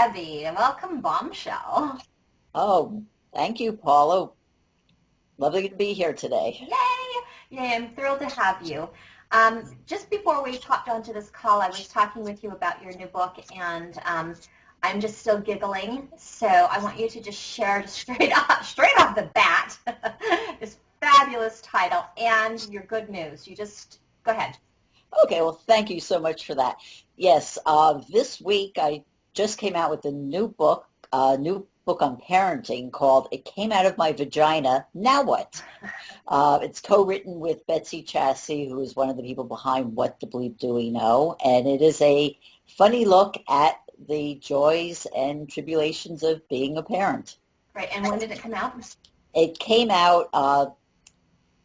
Debbie. Welcome, Bombshell. Oh, thank you, Paula. Lovely to be here today. Yay! Yay, I'm thrilled to have you. Just before we popped onto this call, I was talking with you about your new book, and I'm just still giggling. So I want you to just share straight off the bat, this fabulous title and your good news. You just go ahead. Okay, well, thank you so much for that. Yes, this week I just came out with a new book on parenting called "It Came Out of My Vagina. Now What?" It's co-written with Betsy Chassey, who is one of the people behind What the Bleep Do We Know, and it is a funny look at the joys and tribulations of being a parent. Right, and when did it come out? It came out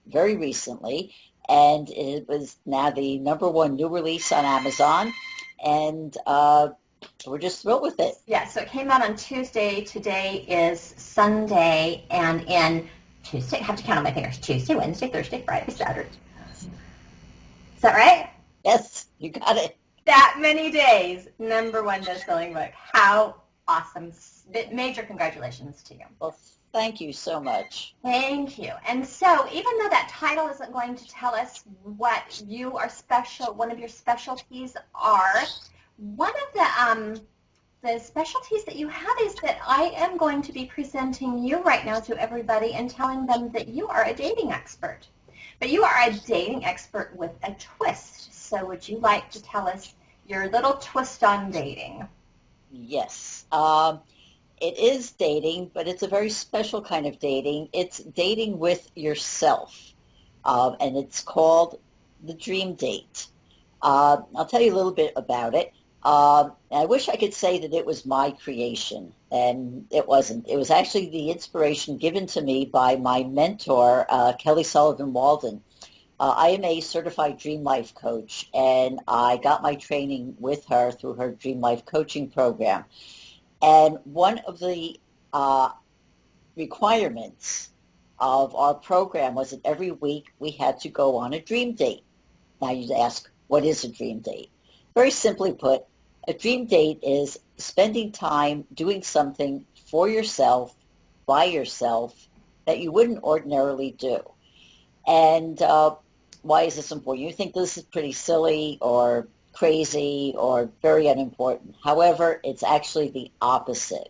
very recently, and it was now the number one new release on Amazon, and we're just thrilled with it. Yeah, so it came out on Tuesday. Today is Sunday, and in Tuesday, I have to count on my fingers. Tuesday, Wednesday, Thursday, Friday, Saturday. Is that right? Yes, you got it. That many days, number one best-selling book. How awesome. Major congratulations to you. Well, thank you so much. Thank you. And so even though that title isn't going to tell us what you are special, one of your specialties are, one of the specialties that you have is that I am going to be presenting you right now to everybody and telling them that you are a dating expert. But you are a dating expert with a twist. So would you like to tell us your little twist on dating? Yes. It is dating, but it's a very special kind of dating. It's dating with yourself, and it's called the dream date. I'll tell you a little bit about it. I wish I could say that it was my creation, and it wasn't. It was actually the inspiration given to me by my mentor, Kelly Sullivan Walden. I am a certified dream life coach, and I got my training with her through her dream life coaching program. And one of the requirements of our program was that every week we had to go on a dream date. Now you'd ask, what is a dream date? Very simply put, a dream date is spending time doing something for yourself, by yourself, that you wouldn't ordinarily do. And why is this important? You think this is pretty silly or crazy or very unimportant. However, it's actually the opposite.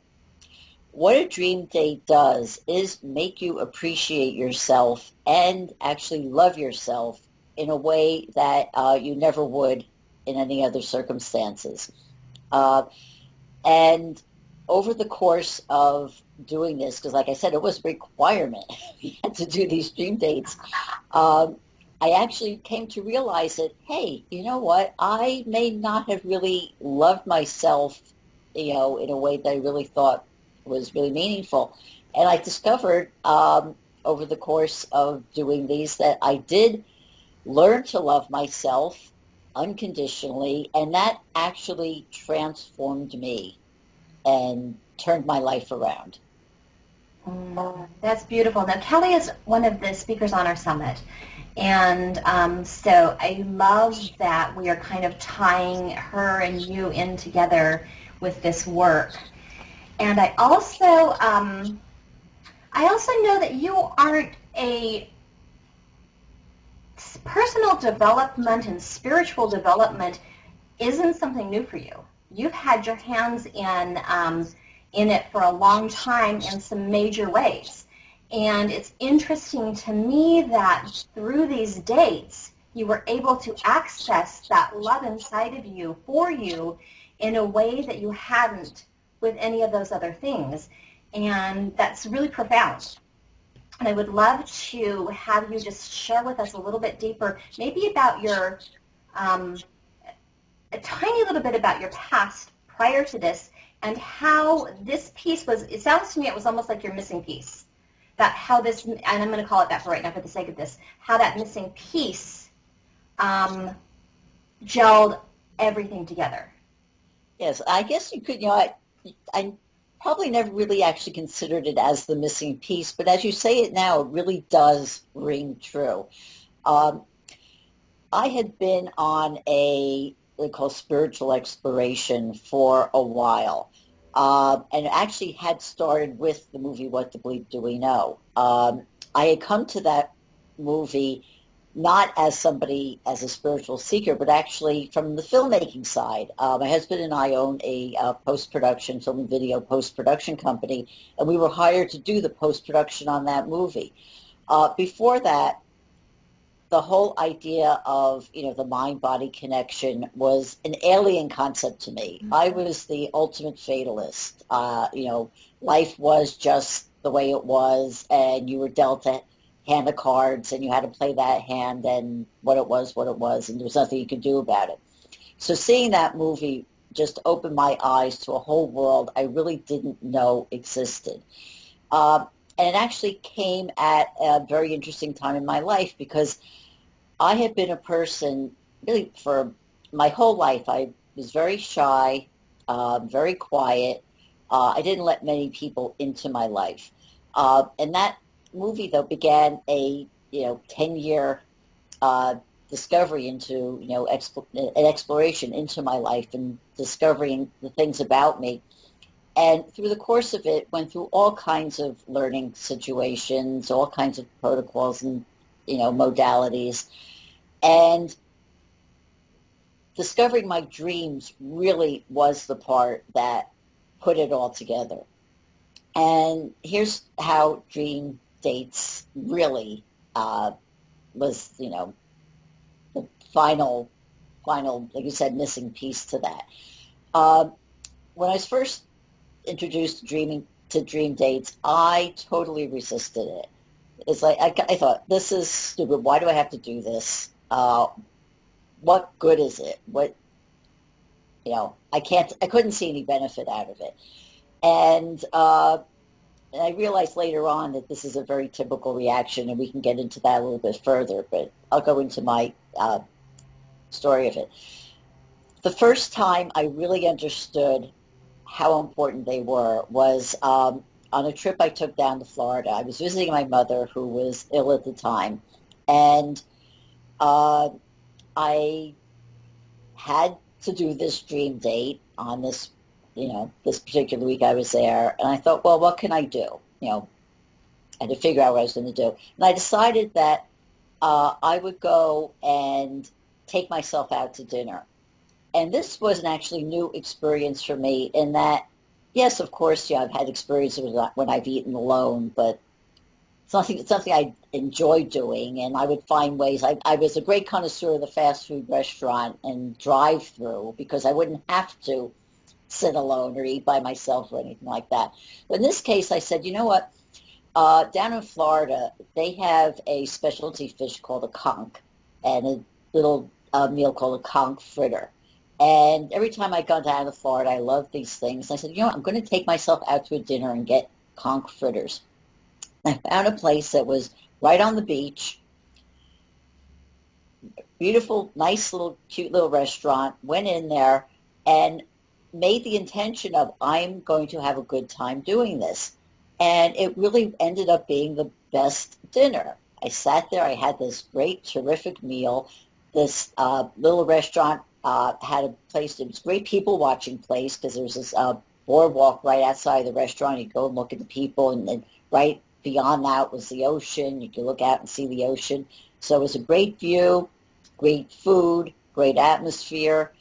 What a dream date does is make you appreciate yourself and actually love yourself in a way that you never would in any other circumstances. And over the course of doing this, because like I said, it was a requirement, we had to do these dream dates, I actually came to realize that, hey, you know what? I may not have really loved myself, in a way that I really thought was really meaningful. And I discovered over the course of doing these that I did learn to love myself unconditionally, and that actually transformed me and turned my life around. That's beautiful. Now, Kelly is one of the speakers on our summit. And so I love that we are kind of tying her and you in together with this work. And I also know that you aren't a personal development and spiritual development isn't something new for you. You've had your hands in it for a long time in some major ways. And it's interesting to me that through these dates, you were able to access that love inside of you for you in a way that you hadn't with any of those other things. And that's really profound. And I would love to have you just share with us a little bit deeper, maybe about your, a tiny little bit about your past prior to this and how this piece was, it sounds to me it was almost like your missing piece. That how this, and I'm going to call it that for right now for the sake of this, how that missing piece gelled everything together. Yes, I guess you could, I probably never really actually considered it as the missing piece, but as you say it now, it really does ring true. I had been on what they call spiritual exploration for a while. and it actually had started with the movie What the Bleep Do We Know? I had come to that movie not as somebody, as a spiritual seeker, but actually from the filmmaking side. My husband and I own a post-production, film and video post-production company, and we were hired to do the post-production on that movie. Before that, the whole idea of, the mind-body connection was an alien concept to me. Mm-hmm. I was the ultimate fatalist. Life was just the way it was, and you were dealt a hand of cards, and you had to play that hand, and what it was, and there was nothing you could do about it. So seeing that movie just opened my eyes to a whole world I really didn't know existed. And it actually came at a very interesting time in my life because I had been a person really for my whole life. I was very shy, very quiet. I didn't let many people into my life. And that movie, though, began a 10-year discovery into an exploration into my life and discovering the things about me. And through the course of it, went through all kinds of learning situations, all kinds of protocols and modalities, and discovering my dreams really was the part that put it all together. And here's how dream dates really was, the final, like you said, missing piece to that. When I was first introduced to dream dates, I totally resisted it. It's like I thought, this is stupid. Why do I have to do this? What good is it? I couldn't see any benefit out of it. And I realized later on that this is a very typical reaction, and we can get into that a little bit further, but I'll go into my story of it. The first time I really understood how important they were was on a trip I took down to Florida. I was visiting my mother, who was ill at the time, and I had to do this dream date on this, this particular week I was there, and I thought, well, what can I do? I had to figure out what I was going to do. And I decided that I would go and take myself out to dinner. And this was an actually new experience for me in that, yes, of course, I've had experiences when I've eaten alone, but it's something I enjoy doing, and I would find ways. I was a great connoisseur of the fast food restaurant and drive-through because I wouldn't have to sit alone or eat by myself or anything like that. But in this case, I said, you know what? Down in Florida, they have a specialty fish called a conch and a little meal called a conch fritter. And every time I go down to Florida, I love these things. I said, I'm going to take myself out to a dinner and get conch fritters. I found a place that was right on the beach, beautiful, nice little, cute little restaurant, went in there and made the intention of, I'm going to have a good time doing this. And it really ended up being the best dinner. I sat there, I had this great, terrific meal. This little restaurant had a place, it was a great people watching place because there was this boardwalk right outside the restaurant. You'd go and look at the people, and then right beyond that was the ocean. You could look out and see the ocean. So it was a great view, great food, great atmosphere.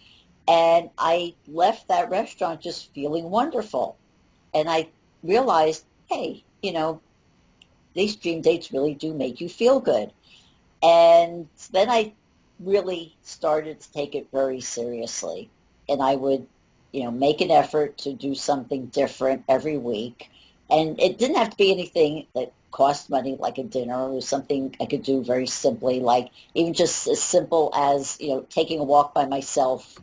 And I left that restaurant just feeling wonderful. And I realized, hey, these dream dates really do make you feel good. And then I really started to take it very seriously. And I would, make an effort to do something different every week. And it didn't have to be anything that cost money, like a dinner. It was something I could do very simply, like even just as simple as, taking a walk by myself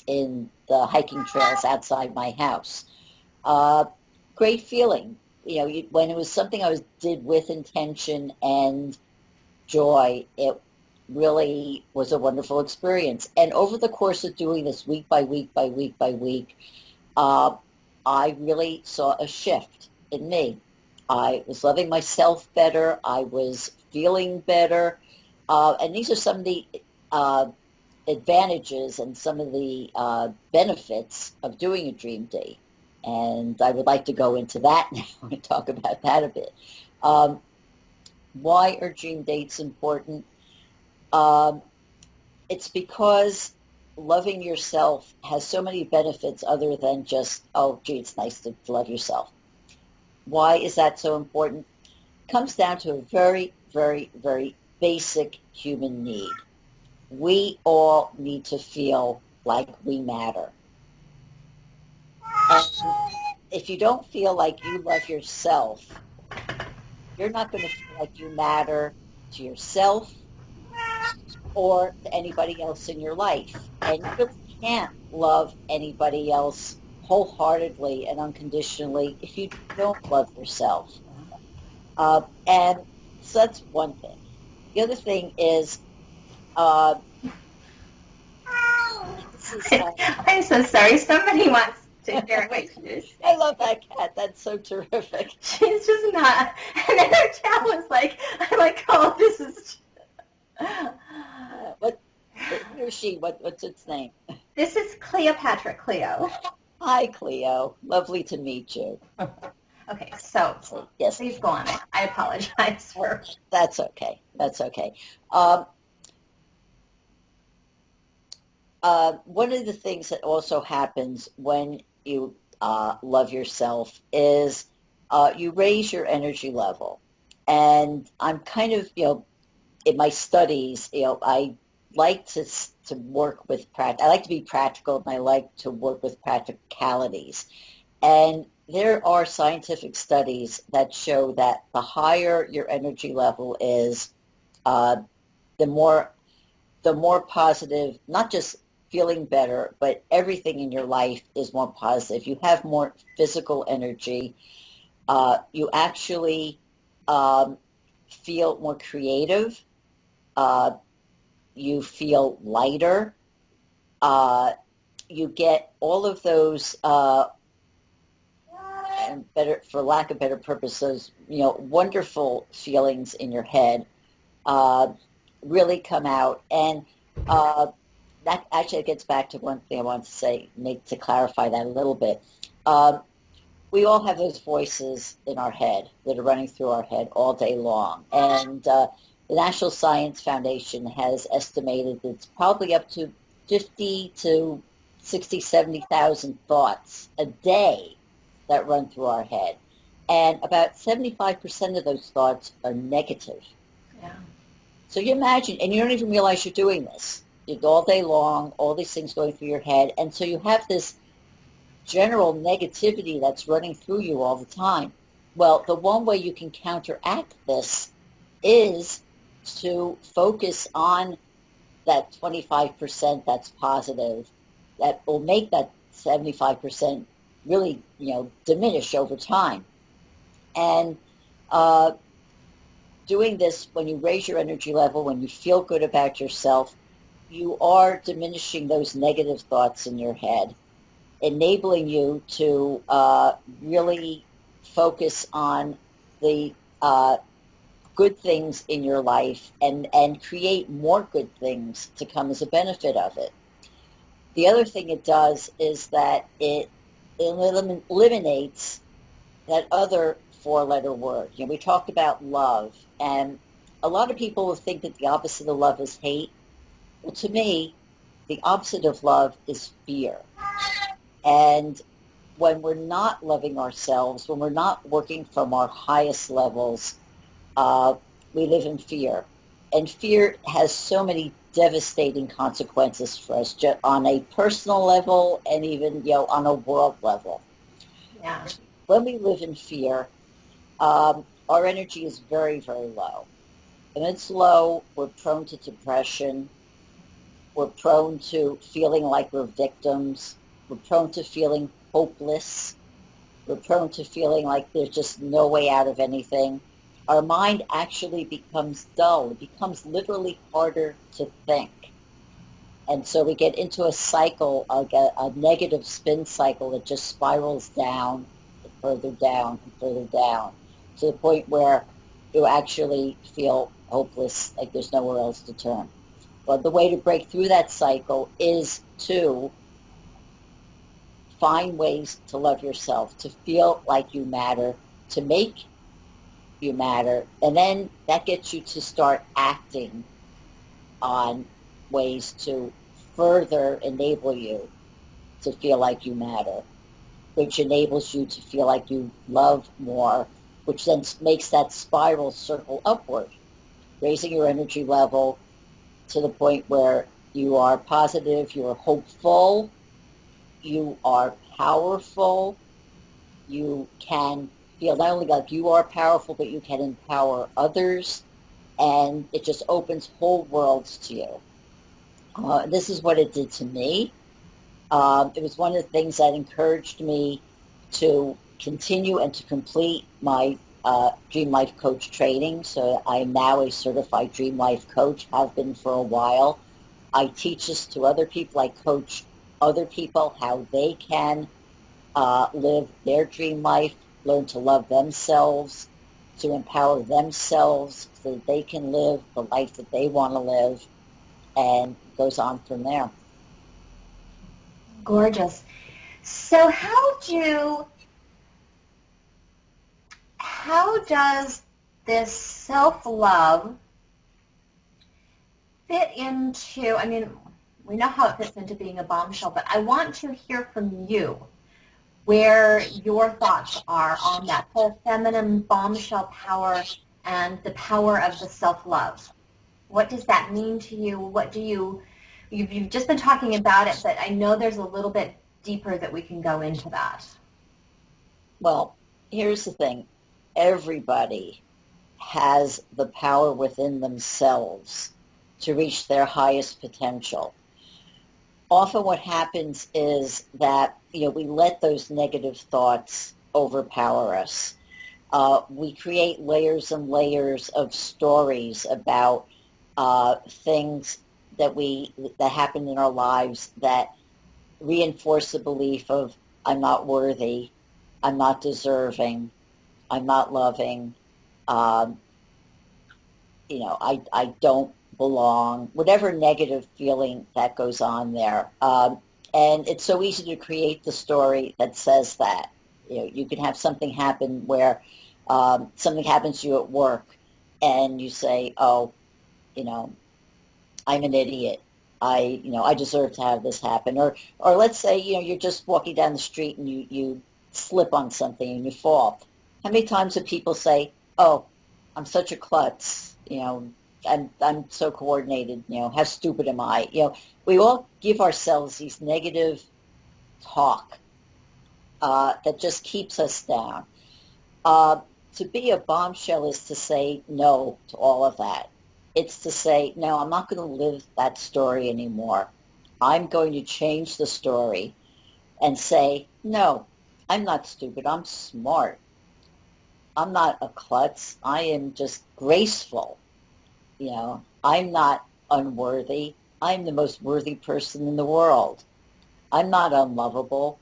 in the hiking trails outside my house. Great feeling. When it was something I did with intention and joy, it really was a wonderful experience. And over the course of doing this week by week by week by week, I really saw a shift in me. I was loving myself better. I was feeling better. And these are some of the advantages and some of the benefits of doing a dream date. And I would like to go into that now and talk about that a bit. Why are dream dates important? It's because loving yourself has so many benefits other than just, oh, gee, it's nice to love yourself. Why is that so important? It comes down to a very, very, very basic human need. We all need to feel like we matter. And if you don't feel like you love yourself, you're not going to feel like you matter to yourself or to anybody else in your life. And you really can't love anybody else wholeheartedly and unconditionally if you don't love yourself. And so that's one thing. The other thing is, I'm so sorry. Somebody wants to share what you just I love that cat. That's so terrific. She's just not. And then her cat was like, I'm like, oh, this is... What? He or she? What's its name? This is Cleopatra Cleo. Hi, Cleo. Lovely to meet you. Okay, so yes, please go on. I apologize for... That's okay. That's okay. One of the things that also happens when you love yourself is you raise your energy level. And I'm kind of, in my studies, I like to work with I like to be practical, and I like to work with practicalities. And there are scientific studies that show that the higher your energy level is, the more positive, not just feeling better, but everything in your life is more positive. You have more physical energy. You actually feel more creative. You feel lighter. You get all of those, and better, for lack of better purpose, those wonderful feelings in your head really come out. And that actually gets back to one thing I wanted to say, to clarify that a little bit. We all have those voices in our head that are running through our head all day long. And the National Science Foundation has estimated that it's probably up to 50 to 60, 70,000 thoughts a day that run through our head. And about 75% of those thoughts are negative. Yeah. So you imagine, and you don't even realize you're doing this. You're all day long, all these things going through your head. And so you have this general negativity that's running through you all the time. Well, the one way you can counteract this is to focus on that 25% that's positive, that will make that 75% really, diminish over time. And doing this, when you raise your energy level, when you feel good about yourself, you are diminishing those negative thoughts in your head, enabling you to really focus on the good things in your life and create more good things to come as a benefit of it. The other thing it does is that it eliminates that other four-letter word. We talked about love, and a lot of people will think that the opposite of love is hate. Well, to me, the opposite of love is fear. And when we're not loving ourselves, when we're not working from our highest levels, we live in fear. And fear has so many devastating consequences for us, just on a personal level and even, on a world level. Yeah. When we live in fear, our energy is very, very low. And it's low, we're prone to depression. We're prone to feeling like we're victims. We're prone to feeling hopeless. We're prone to feeling like there's just no way out of anything. Our mind actually becomes dull. It becomes literally harder to think. And so we get into a cycle, a negative spin cycle that just spirals down, and further down, and further down, to the point where you actually feel hopeless, like there's nowhere else to turn. Well, the way to break through that cycle is to find ways to love yourself, to feel like you matter, to make you matter, and then that gets you to start acting on ways to further enable you to feel like you matter, which enables you to feel like you love more, which then makes that spiral circle upward, raising your energy level to the point where you are positive, you are hopeful, you are powerful, you can feel not only like you are powerful, but you can empower others, and it just opens whole worlds to you. This is what it did to me. It was one of the things that encouraged me to continue and to complete my Dream Life Coach training. So I am now a certified Dream Life Coach, have been for a while. I teach this to other people. I coach other people how they can live their dream life, learn to love themselves, to empower themselves so that they can live the life that they want to live, and it goes on from there. Gorgeous. So how does this self-love fit into, I mean, we know how it fits into being a bombshell, but I want to hear from you where your thoughts are on that whole feminine bombshell power and the power of the self-love. What does that mean to you? What do you've just been talking about it, but I know there's a little bit deeper that we can go into that. Well, here's the thing. Everybody has the power within themselves to reach their highest potential. Often what happens is that, we let those negative thoughts overpower us. We create layers and layers of stories about things that happen in our lives that reinforce the belief of I'm not worthy, I'm not deserving, I'm not loving, I don't belong, whatever negative feeling that goes on there. And it's so easy to create the story that says that. You can have something happen where something happens to you at work and you say, oh, I'm an idiot. I deserve to have this happen. Or let's say, you're just walking down the street and you slip on something and you fall. How many times do people say, oh, I'm such a klutz, I'm so coordinated, how stupid am I? We all give ourselves these negative talk that just keeps us down. To be a bombshell is to say no to all of that. It's to say, no, I'm not going to live that story anymore. I'm going to change the story and say, no, I'm not stupid. I'm smart. I'm not a klutz. I am just graceful. I'm not unworthy. I'm the most worthy person in the world. I'm not unlovable.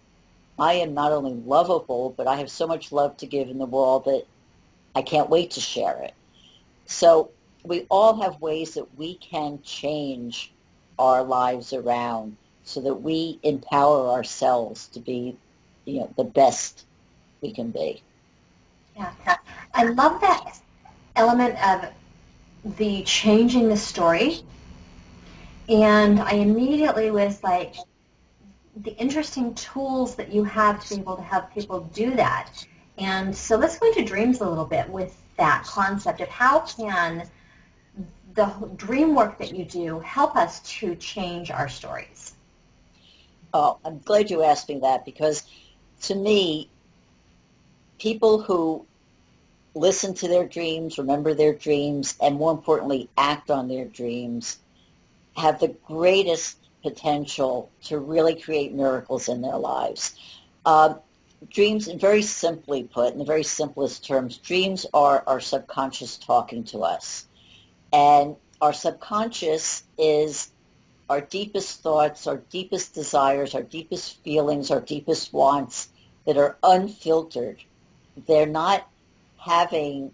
I am not only lovable, but I have so much love to give in the world that I can't wait to share it. So we all have ways that we can change our lives around so that we empower ourselves to be, the best we can be. Yeah, I love that element of the changing the story, and I immediately was like, the interesting tools that you have to be able to have people do that. And so let's go into dreams a little bit with that concept of how can the dream work that you do help us to change our stories. Oh, I'm glad you asked me that, because to me, people who listen to their dreams, remember their dreams, and more importantly, act on their dreams, have the greatest potential to really create miracles in their lives. Dreams, very simply put, in the very simplest terms, dreams are our subconscious talking to us. And our subconscious is our deepest thoughts, our deepest desires, our deepest feelings, our deepest wants that are unfiltered. They're not having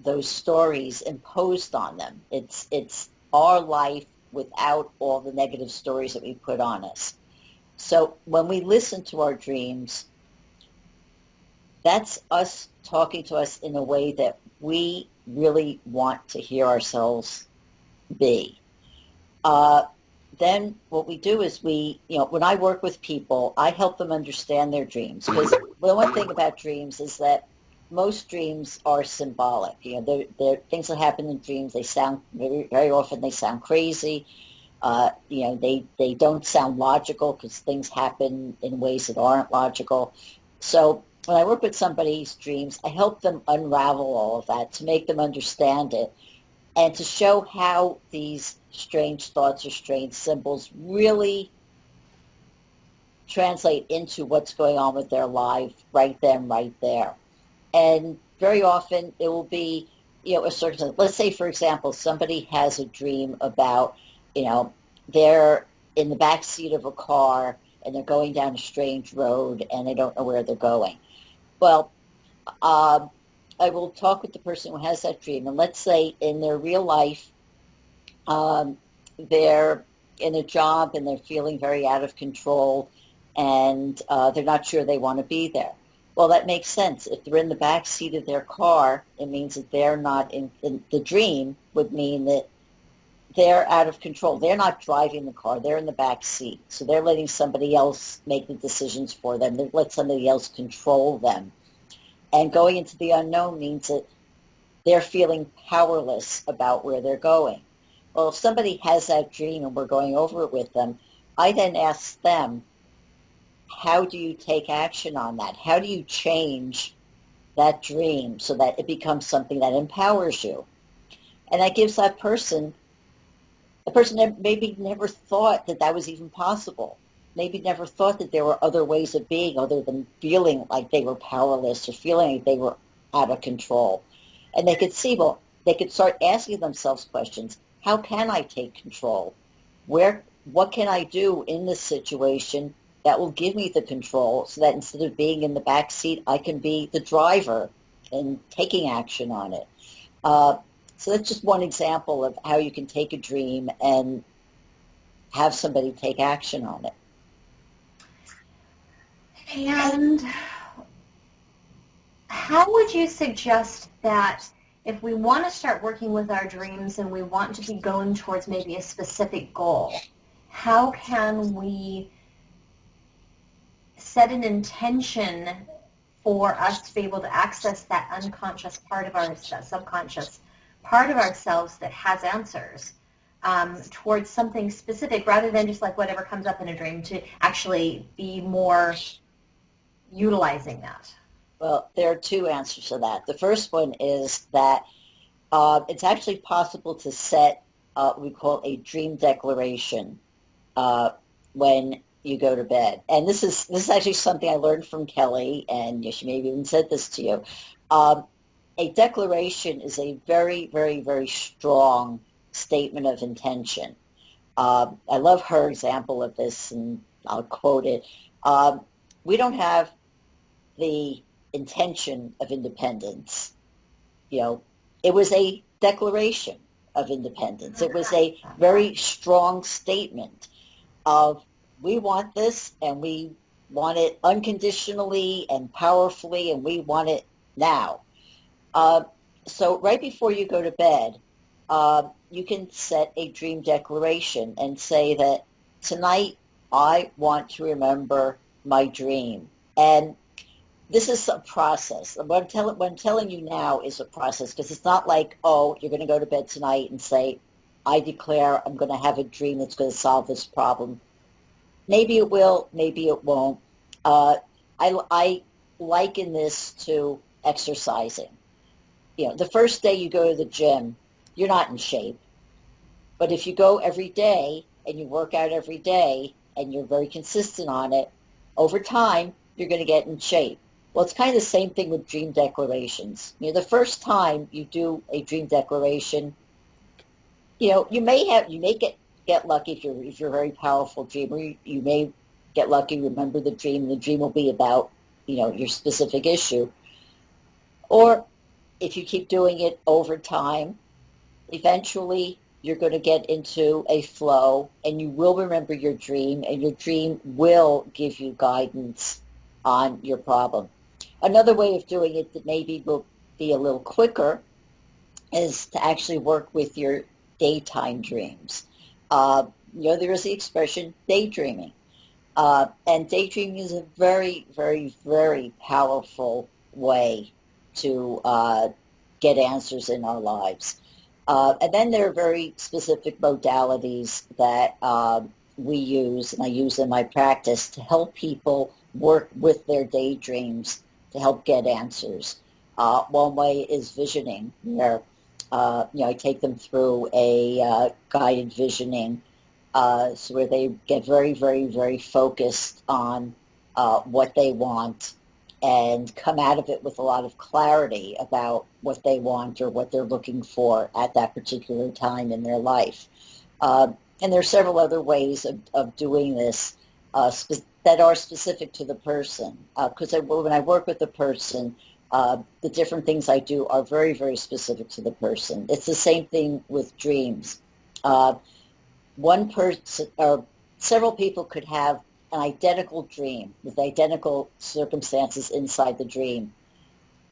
those stories imposed on them. It's our life without all the negative stories that we put on us. So when we listen to our dreams, that's us talking to us in a way that we really want to hear ourselves be. Then what we do is when I work with people, I help them understand their dreams. Because the one thing about dreams is that most dreams are symbolic. They're things that happen in dreams. They sound very often they sound crazy. They don't sound logical because things happen in ways that aren't logical. So when I work with somebody's dreams, I help them unravel all of that to make them understand it and to show how these strange thoughts or strange symbols really translate into what's going on with their life right then, right there. And very often it will be, a certain, let's say, for example, somebody has a dream about, they're in the back seat of a car and they're going down a strange road and they don't know where they're going. Well, I will talk with the person who has that dream, and let's say in their real life, they're in a job and they're feeling very out of control, and they're not sure they want to be there. Well, that makes sense. If they're in the back seat of their car, it means that they're not in the dream would mean that they're out of control. They're not driving the car. They're in the back seat. So they're letting somebody else make the decisions for them. They let somebody else control them. And going into the unknown means that they're feeling powerless about where they're going. Well, if somebody has that dream and we're going over it with them, I then ask them, how do you take action on that? How do you change that dream so that it becomes something that empowers you? And that gives that person, a person that maybe never thought that that was even possible, maybe never thought that there were other ways of being other than feeling like they were powerless or feeling like they were out of control. And they could see, they could start asking themselves questions. How can I take control? What can I do in this situation that will give me the control so that instead of being in the back seat, I can be the driver and taking action on it? So that's just one example of how you can take a dream and have somebody take action on it. And how would you suggest that if we want to start working with our dreams and we want to be going towards maybe a specific goal, how can we set an intention for us to be able to access that unconscious part of our subconscious part of ourselves that has answers towards something specific rather than just like whatever comes up in a dream, to actually be more utilizing that? Well, there are two answers to that. The first one is that it's actually possible to set what we call a dream declaration when you go to bed. And this is actually something I learned from Kelly, and she maybe even said this to you. A declaration is a very, very, very strong statement of intention. I love her example of this, and I'll quote it. We don't have the intention of independence. It was a declaration of independence. It was a very strong statement of, we want this, and we want it unconditionally and powerfully, and we want it now. So right before you go to bed, you can set a dream declaration and say that tonight I want to remember my dream. And this is a process. What I'm telling you now is a process, because it's not like, oh, you're going to go to bed tonight and say, I declare I'm going to have a dream that's going to solve this problem. Maybe it will, maybe it won't. I liken this to exercising. The first day you go to the gym, you're not in shape. But if you go every day and you work out every day and you're very consistent on it, over time, you're going to get in shape. Well, it's kind of the same thing with dream declarations. The first time you do a dream declaration, you may get lucky if you're a very powerful dreamer. You may get lucky, remember the dream, and the dream will be about, your specific issue. Or if you keep doing it over time, eventually you're going to get into a flow, and you will remember your dream, and your dream will give you guidance on your problem. Another way of doing it that maybe will be a little quicker is to actually work with your daytime dreams. There is the expression daydreaming. And daydreaming is a very, very, very powerful way to get answers in our lives. And then there are very specific modalities that we use, and I use in my practice to help people work with their daydreams to help get answers. One way is visioning, where I take them through a guided visioning, so where they get very, very, very focused on what they want and come out of it with a lot of clarity about what they want or what they're looking for at that particular time in their life. And there are several other ways of doing this that are specific to the person. Because when I work with the person, the different things I do are very, very specific to the person. It's the same thing with dreams. One person or several people could have an identical dream with identical circumstances inside the dream.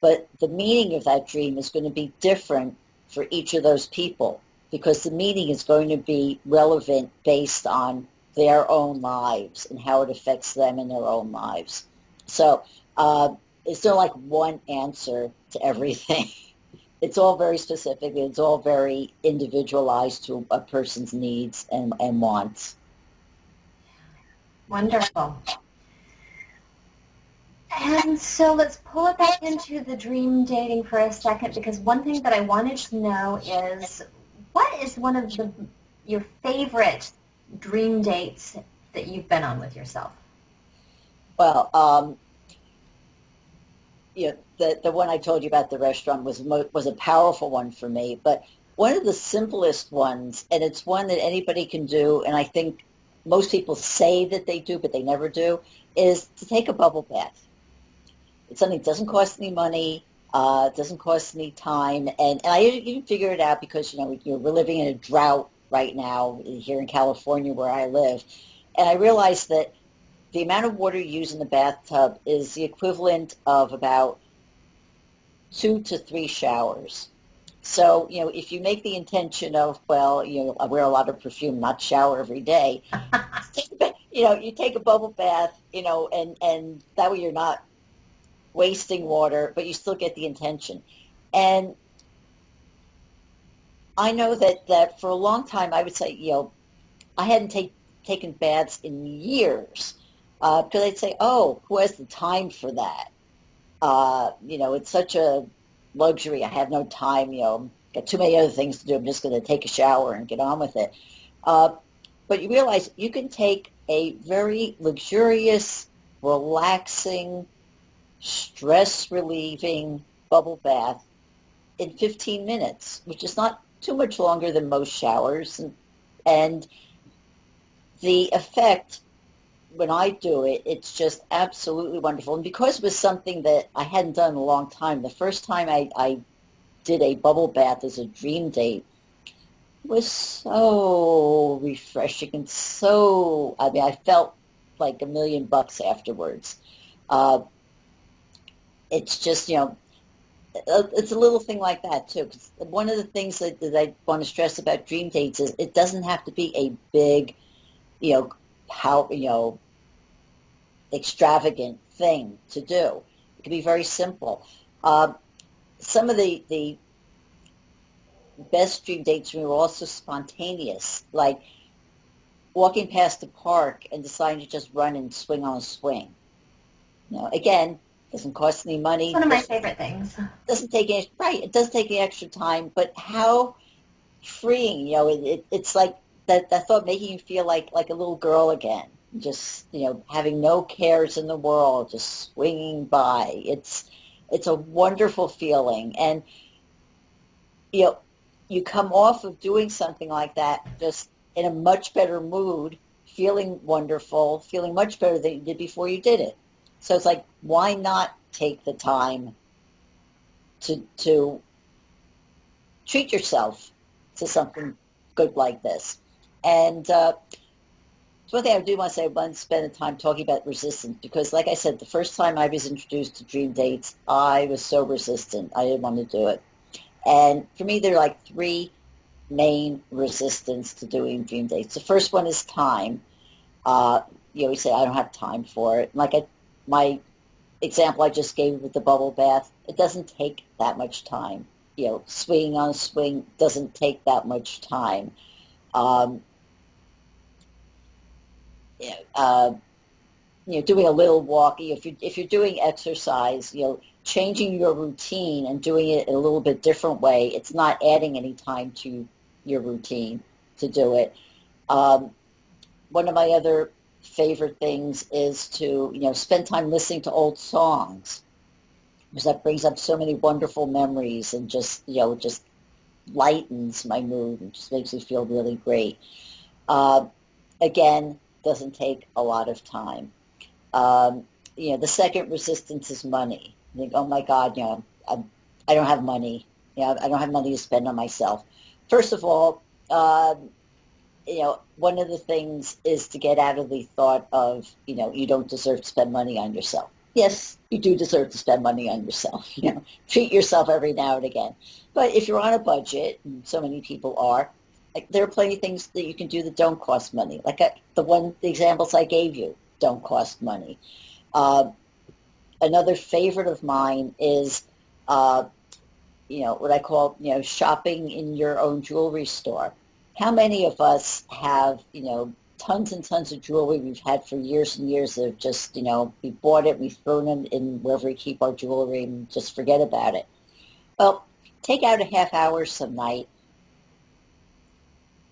But the meaning of that dream is going to be different for each of those people, because the meaning is going to be relevant based on their own lives and how it affects them in their own lives. So it's not like one answer to everything. It's all very specific. It's all very individualized to a person's needs and wants. Wonderful. And so let's pull it back into the dream dating for a second, because one thing that I wanted to know is, what is one of your favorite dream dates that you've been on with yourself? Well, the one I told you about, the restaurant, was a powerful one for me. But one of the simplest ones, and it's one that anybody can do, and I think most people say that they do, but they never do, is to take a bubble bath. It's something that doesn't cost any money, doesn't cost any time, and I even figure it out because we're living in a drought right now here in California where I live, and I realized that the amount of water you use in the bathtub is the equivalent of about 2 to 3 showers. So, if you make the intention of, I wear a lot of perfume, not shower every day, you take a bubble bath, and that way you're not wasting water, but you still get the intention. And I know that for a long time, I would say, I hadn't taken baths in years, because I'd say, oh, who has the time for that? It's such a luxury. I have no time, got too many other things to do. I'm just going to take a shower and get on with it. But you realize you can take a very luxurious, relaxing, stress-relieving bubble bath in 15 minutes, which is not too much longer than most showers. And the effect, when I do it, it's just absolutely wonderful. And because it was something that I hadn't done in a long time, the first time I did a bubble bath as a dream date was so refreshing and I felt like $1,000,000 afterwards. It's just, it's a little thing like that too. 'Cause one of the things that I want to stress about dream dates is it doesn't have to be a big, extravagant thing to do. It can be very simple. Some of the best dream dates were also spontaneous, like walking past the park and deciding to just run and swing on a swing. Again, doesn't cost any money. It's one of my favorite things. Doesn't take any, right? It doesn't take any extra time, but how freeing! It's like that thought making you feel like a little girl again. Just having no cares in the world, just swinging by. It's a wonderful feeling, and you come off of doing something like that just in a much better mood, feeling wonderful, feeling much better than you did before you did it. So it's like, why not take the time to treat yourself to something good like this. And one thing I do want to say, I want to spend the time talking about resistance because, like I said, the first time I was introduced to dream dates, I was so resistant. I didn't want to do it. And for me, there are like three main resistance to doing dream dates. The first one is time. You always say, I don't have time for it. Like my example I just gave with the bubble bath, it doesn't take that much time. Swinging on a swing doesn't take that much time. Doing a little walk. If you're doing exercise, changing your routine and doing it in a little bit different way. It's not adding any time to your routine to do it. One of my other favorite things is to spend time listening to old songs, because that brings up so many wonderful memories and just lightens my mood and just makes me feel really great. Again, doesn't take a lot of time. The second resistance is money. I think, oh my God, I don't have money. I don't have money to spend on myself. First of all, one of the things is to get out of the thought of, you don't deserve to spend money on yourself. Yes, you do deserve to spend money on yourself. Treat yourself every now and again. But if you're on a budget, and so many people are, there are plenty of things that you can do that don't cost money. Like the examples I gave you don't cost money. Another favorite of mine is, what I call, shopping in your own jewelry store. How many of us have, tons and tons of jewelry we've had for years and years that have just, we bought it, we've thrown them in wherever we keep our jewelry and just forget about it. Well, take out a half hour some night,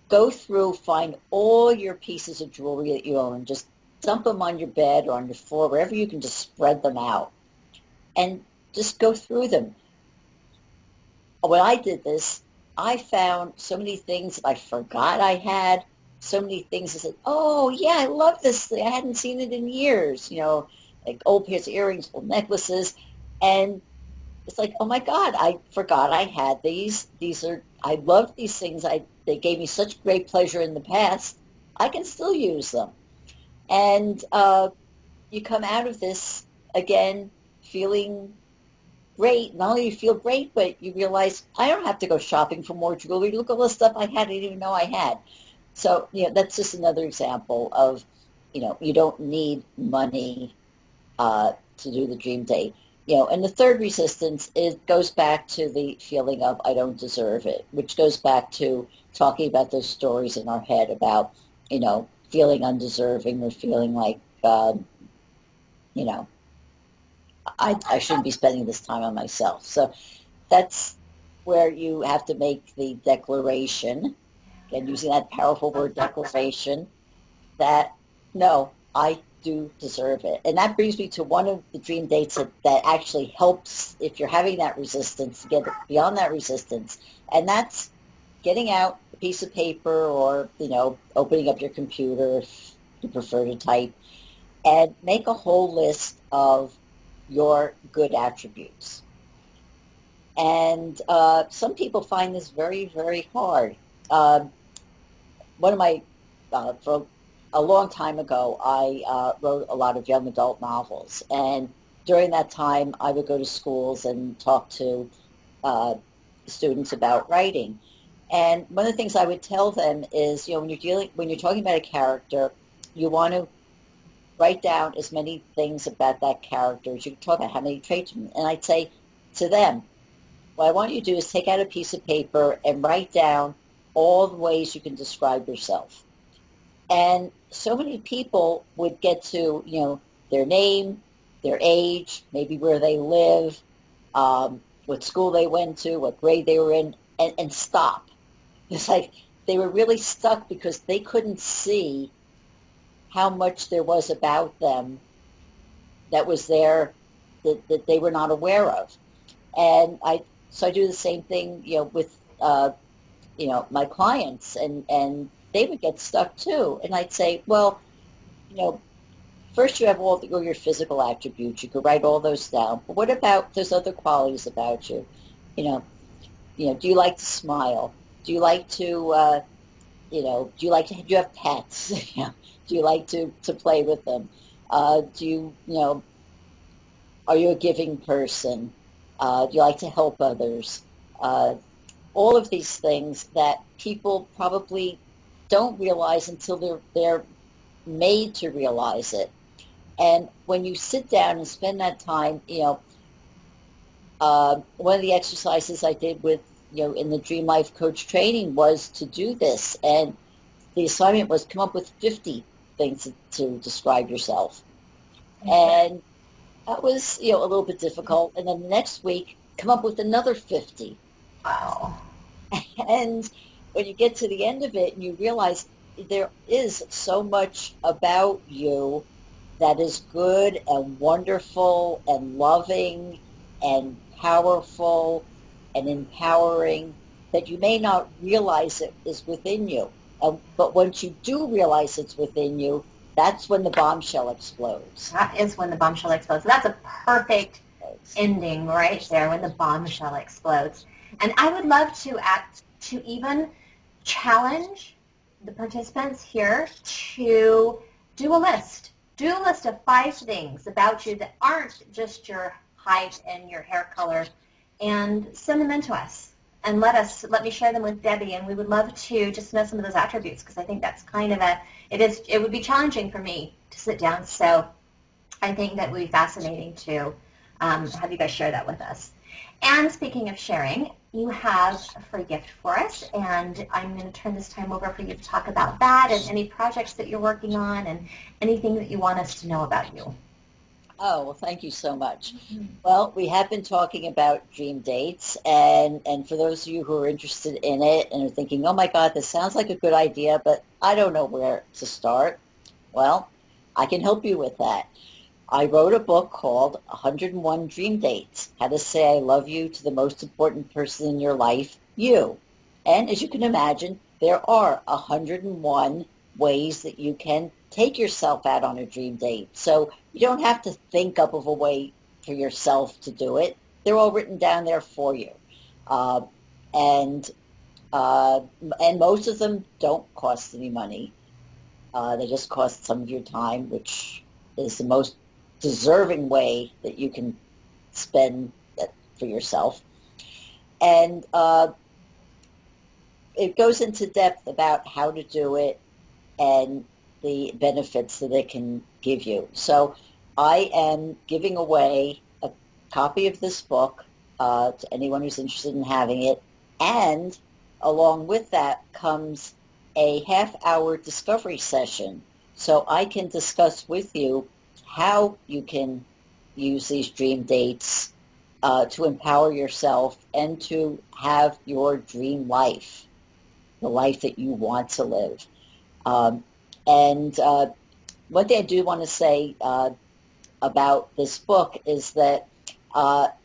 go through, find all your pieces of jewelry that you own, just dump them on your bed or on your floor, wherever you can, just spread them out and just go through them. When I did this, I found so many things that I forgot I had, so many things I said, oh, yeah, I love this thing. I hadn't seen it in years, like old pairs of earrings, old necklaces. And it's like, oh, my God, I forgot I had these. I love these things. They gave me such great pleasure in the past. I can still use them. And you come out of this, again, feeling great. Not only do you feel great, but you realize, I don't have to go shopping for more jewelry. Look at all the stuff I had, I didn't even know I had. So, that's just another example of, you don't need money to do the dream date. And the third resistance, it goes back to the feeling of I don't deserve it, which goes back to talking about those stories in our head about, feeling undeserving or feeling like, I shouldn't be spending this time on myself. So that's where you have to make the declaration, again, using that powerful word declaration, that, no, I do deserve it. And that brings me to one of the dream dates that actually helps if you're having that resistance to get beyond that resistance. And that's getting out a piece of paper or, opening up your computer if you prefer to type, and make a whole list of your good attributes. And some people find this very, very hard. One of my, for a long time ago, I wrote a lot of young adult novels. And during that time, I would go to schools and talk to students about writing. And one of the things I would tell them is, when you're talking about a character, you want to write down as many things about that character as you can talk about, how many traits. And I'd say to them, what I want you to do is take out a piece of paper and write down all the ways you can describe yourself. And so many people would get to, their name, their age, maybe where they live, what school they went to, what grade they were in, and stop. It's like they were really stuck because they couldn't see how much there was about them that was there that they were not aware of. And so I do the same thing, with, my clients, and they would get stuck too. And I'd say, well, first you have all your physical attributes. You could write all those down. But what about those other qualities about you? Do you like to smile? Do you like to Do you have pets? Do you like to play with them? Are you a giving person? Do you like to help others? Uh, all of these things that people probably don't realize until they're made to realize it. And when you sit down and spend that time, one of the exercises I did with, in the Dream Life Coach training was to do this. And the assignment was come up with 50 things to describe yourself. And that was, a little bit difficult. And then the next week, come up with another 50. Wow. And when you get to the end of it and you realize there is so much about you that is good and wonderful and loving and powerful and empowering that you may not realize it is within you. But once you do realize it's within you, that's when the bombshell explodes. That is when the bombshell explodes. So that's a perfect ending right there, when the bombshell explodes. And I would love to even challenge the participants here to do a list. Do a list of 5 things about you that aren't just your height and your hair color, and send them in to us. And let me share them with Debbie, and we would love to just know some of those attributes, because I think that's kind of it would be challenging for me to sit down. So I think that would be fascinating to have you guys share that with us. And speaking of sharing, you have a free gift for us, and I'm going to turn this time over for you to talk about that and any projects that you're working on and anything that you want us to know about you. Oh, well, thank you so much. Mm-hmm. Well, we have been talking about dream dates, and for those of you who are interested in it and are thinking, oh my God, this sounds like a good idea, but I don't know where to start. Well, I can help you with that. I wrote a book called 101 Dream Dates, How to Say I Love You to the Most Important Person in Your Life, You. And as you can imagine, there are 101 ways that you can take yourself out on a dream date. So you don't have to think up of a way for yourself to do it. They're all written down there for you. And most of them don't cost any money. They just cost some of your time, which is the most deserving way that you can spend that for yourself. And it goes into depth about how to do it and the benefits that it can give you. So I am giving away a copy of this book to anyone who's interested in having it. And along with that comes a half-hour discovery session. So I can discuss with you how you can use these dream dates to empower yourself and to have your dream life, the life that you want to live. And one thing I do want to say about this book is that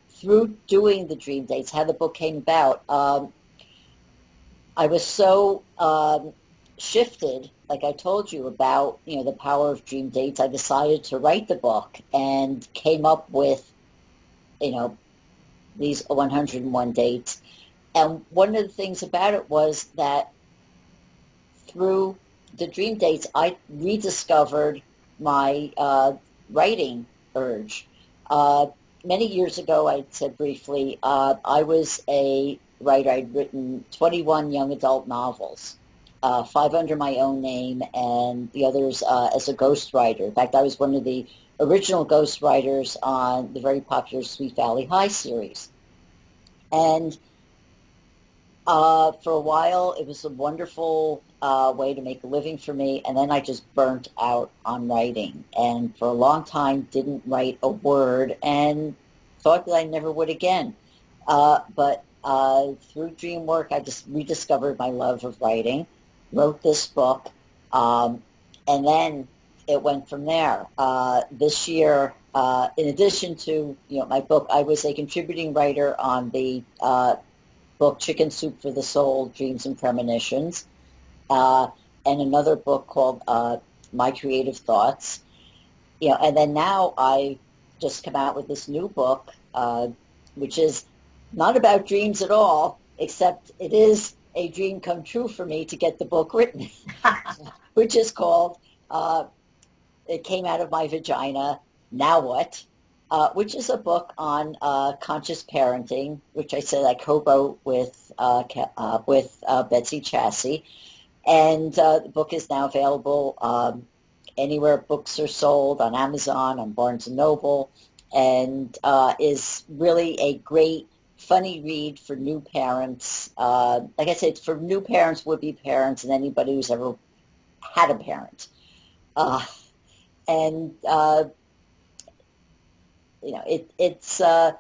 through doing the dream dates, how the book came about, I was so shifted, like I told you, about the power of dream dates. I decided to write the book and came up with these 101 dates. And one of the things about it was that through the dream dates, I rediscovered my writing urge. Many years ago, I said briefly, I was a writer. I'd written 21 young adult novels, 5 under my own name and the others as a ghostwriter. In fact, I was one of the original ghostwriters on the very popular Sweet Valley High series. And for a while, it was a wonderful way to make a living for me, and then I just burnt out on writing, and for a long time didn't write a word, and thought that I never would again. But through dream work, I just rediscovered my love of writing, wrote this book, and then it went from there. This year, in addition to my book, I was a contributing writer on the book Chicken Soup for the Soul, Dreams and Premonitions, and another book called My Creative Thoughts. And then now I just come out with this new book, which is not about dreams at all, except it is a dream come true for me to get the book written, which is called It Came Out of My Vagina, Now What? Which is a book on conscious parenting, which I said I co-wrote with Betsy Chassey. And the book is now available anywhere books are sold, on Amazon, on Barnes & Noble, and is really a great, funny read for new parents. Like I said, for new parents, would-be parents, and anybody who's ever had a parent. And it's like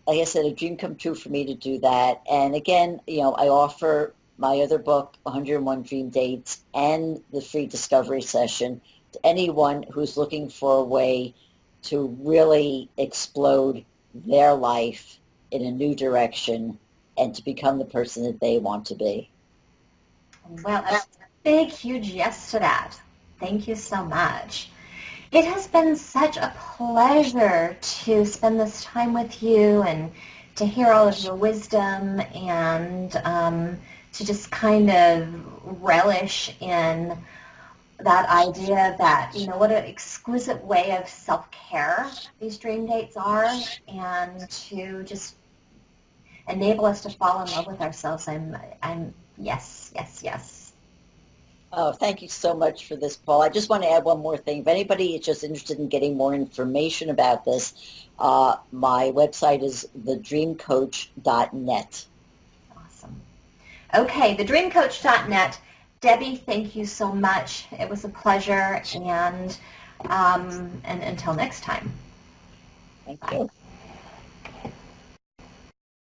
I said, a dream come true for me to do that. And again, I offer my other book, 101 Dream Dates, and the free discovery session to anyone who's looking for a way to really explode their life in a new direction and to become the person that they want to be. Well, a big, huge yes to that. Thank you so much. It has been such a pleasure to spend this time with you and to hear all of your wisdom and to just kind of relish in that idea that, what an exquisite way of self-care these dream dates are, and to just enable us to fall in love with ourselves. I'm yes, yes, yes. Oh, thank you so much for this, Paul. I just want to add one more thing. If anybody is just interested in getting more information about this, my website is thedreamcoach.net. Awesome. Okay, thedreamcoach.net. Debbie, thank you so much. It was a pleasure, and until next time. Thank you.